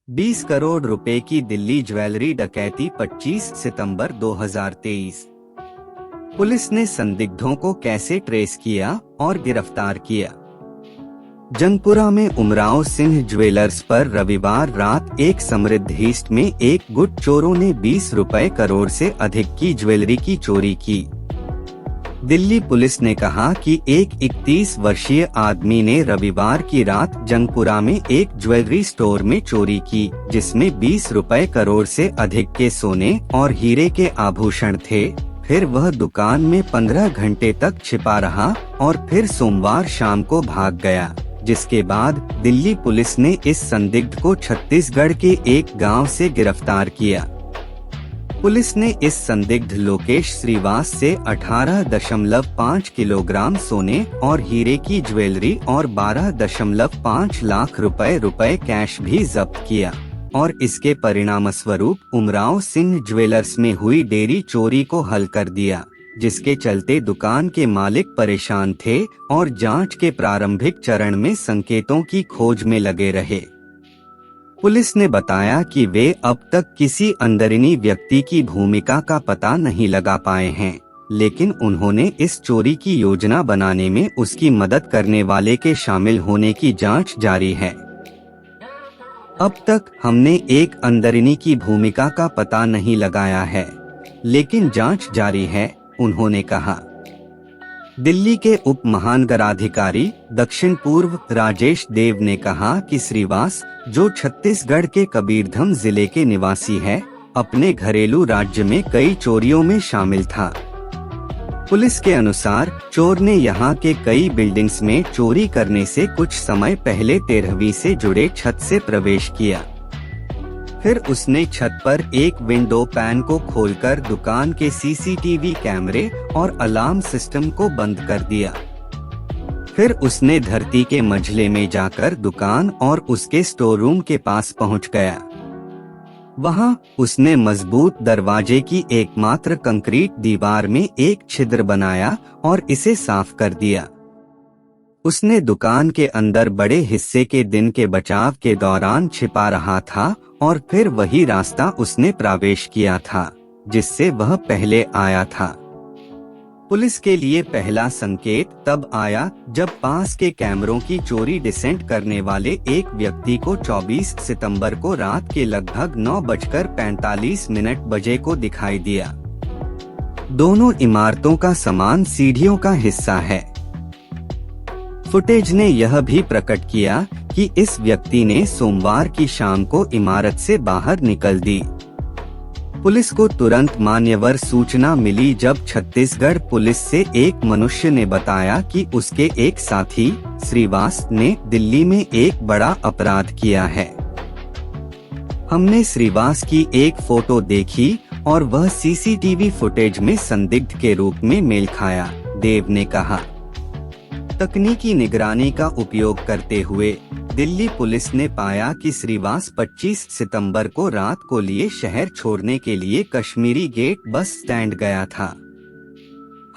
20 करोड़ रुपए की दिल्ली ज्वेलरी डकैती 25 सितंबर 2023। पुलिस ने संदिग्धों को कैसे ट्रेस किया और गिरफ्तार किया। जंगपुरा में उमराव सिंह ज्वेलर्स पर रविवार रात एक समृद्धिस्ट में एक गुट चोरों ने 20 करोड़ से अधिक की ज्वेलरी की चोरी की। दिल्ली पुलिस ने कहा कि एक 31 वर्षीय आदमी ने रविवार की रात जंगपुरा में एक ज्वेलरी स्टोर में चोरी की, जिसमें 20 करोड़ से अधिक के सोने और हीरे के आभूषण थे। फिर वह दुकान में 15 घंटे तक छिपा रहा और फिर सोमवार शाम को भाग गया, जिसके बाद दिल्ली पुलिस ने इस संदिग्ध को छत्तीसगढ़ के एक गांव से गिरफ्तार किया। पुलिस ने इस संदिग्ध लोकेश श्रीवास से 18.5 किलोग्राम सोने और हीरे की ज्वेलरी और 12.5 लाख रुपए कैश भी जब्त किया और इसके परिणामस्वरूप उमराव सिंह ज्वेलर्स में हुई डेयरी चोरी को हल कर दिया, जिसके चलते दुकान के मालिक परेशान थे और जांच के प्रारंभिक चरण में संकेतों की खोज में लगे रहे। पुलिस ने बताया कि वे अब तक किसी अंदरूनी व्यक्ति की भूमिका का पता नहीं लगा पाए हैं, लेकिन उन्होंने इस चोरी की योजना बनाने में उसकी मदद करने वाले के शामिल होने की जांच जारी है। अब तक हमने एक अंदरूनी की भूमिका का पता नहीं लगाया है, लेकिन जांच जारी है, उन्होंने कहा। दिल्ली के उप महानगराधिकारी दक्षिण पूर्व राजेश देव ने कहा कि श्रीवास, जो छत्तीसगढ़ के कबीरधाम जिले के निवासी है, अपने घरेलू राज्य में कई चोरियों में शामिल था। पुलिस के अनुसार चोर ने यहां के कई बिल्डिंग्स में चोरी करने से कुछ समय पहले 13वीं से जुड़े छत से प्रवेश किया। फिर उसने छत पर एक विंडो पैन को खोलकर दुकान के सीसीटीवी कैमरे और अलार्म सिस्टम को बंद कर दिया। फिर उसने धरती के मंझले में जाकर दुकान और उसके स्टोर रूम के पास पहुंच गया। वहां उसने मजबूत दरवाजे की एकमात्र कंक्रीट दीवार में एक छिद्र बनाया और इसे साफ कर दिया। उसने दुकान के अंदर बड़े हिस्से के दिन के बचाव के दौरान छिपा रहा था और फिर वही रास्ता उसने प्रवेश किया था जिससे वह पहले आया था। पुलिस के लिए पहला संकेत तब आया जब पास के कैमरों की चोरी डिसेंट करने वाले एक व्यक्ति को 24 सितंबर को रात के लगभग 9:45 बजे को दिखाई दिया। दोनों इमारतों का सामान सीढ़ियों का हिस्सा है। फुटेज ने यह भी प्रकट किया कि इस व्यक्ति ने सोमवार की शाम को इमारत से बाहर निकल दी। पुलिस को तुरंत मान्यवर सूचना मिली जब छत्तीसगढ़ पुलिस से एक मनुष्य ने बताया कि उसके एक साथी श्रीवास ने दिल्ली में एक बड़ा अपराध किया है। हमने श्रीवास की एक फोटो देखी और वह सीसीटीवी फुटेज में संदिग्ध के रूप में मेल खाया, देव ने कहा। तकनीकी निगरानी का उपयोग करते हुए दिल्ली पुलिस ने पाया कि श्रीवास 25 सितंबर को रात को लिए शहर छोड़ने के लिए कश्मीरी गेट बस स्टैंड गया था।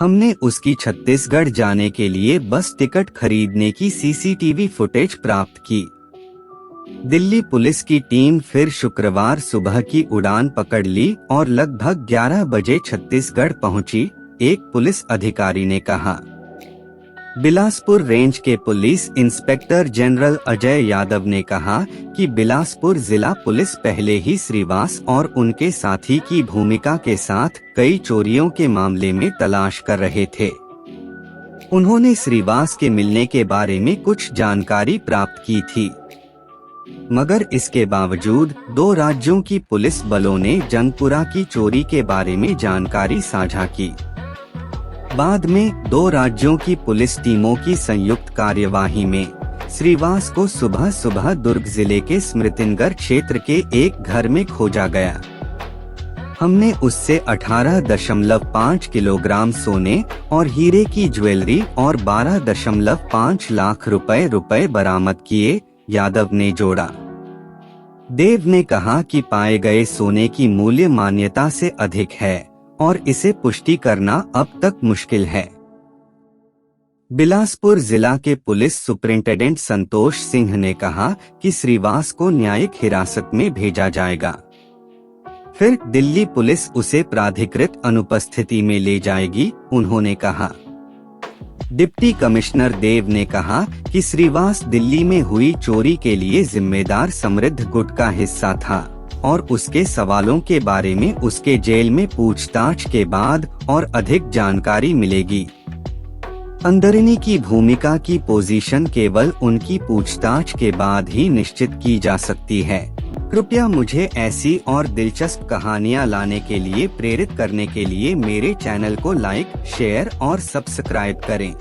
हमने उसकी छत्तीसगढ़ जाने के लिए बस टिकट खरीदने की सीसीटीवी फुटेज प्राप्त की। दिल्ली पुलिस की टीम फिर शुक्रवार सुबह की उड़ान पकड़ ली और लगभग 11 बजे छत्तीसगढ़ पहुंची, एक पुलिस अधिकारी ने कहा। बिलासपुर रेंज के police inspector general Ajay Yadav ने कहा कि बिलासपुर जिला पुलिस पहले ही श्रीवास और उनके साथी की भूमिका के साथ कई चोरियों के मामले में तलाश कर रहे थे। उन्होंने श्रीवास के मिलने के बारे में कुछ जानकारी प्राप्त की थी, मगर इसके बावजूद दो राज्यों की पुलिस बलों ने जंगपुरा की चोरी के बारे में जानकारी साझा की। बाद में दो राज्यों की पुलिस टीमों की संयुक्त कार्यवाही में श्रीवास को सुबह सुबह दुर्ग जिले के स्मृतिनगर क्षेत्र के एक घर में खोजा गया। हमने उससे 18.5 किलोग्राम सोने और हीरे की ज्वेलरी और 12.5 लाख रुपए बरामद किए, यादव ने जोड़ा। देव ने कहा कि पाए गए सोने की मूल्य मान्यता से अधिक है और इसे पुष्टि करना अब तक मुश्किल है। बिलासपुर जिला के पुलिस सुपरिंटेंडेंट संतोष सिंह ने कहा कि श्रीवास को न्यायिक हिरासत में भेजा जाएगा, फिर दिल्ली पुलिस उसे प्राधिकृत अनुपस्थिति में ले जाएगी। उन्होंने कहा। डिप्टी कमिश्नर देव ने कहा कि श्रीवास दिल्ली में हुई चोरी के लिए जिम्मेदार समृद्ध गुट का हिस्सा था और उसके सवालों के बारे में उसके जेल में पूछताछ के बाद और अधिक जानकारी मिलेगी। अंदरनी की भूमिका की पोजीशन केवल उनकी पूछताछ के बाद ही निश्चित की जा सकती है। कृपया मुझे ऐसी और दिलचस्प कहानियाँ लाने के लिए प्रेरित करने के लिए मेरे चैनल को लाइक, शेयर और सब्सक्राइब करें।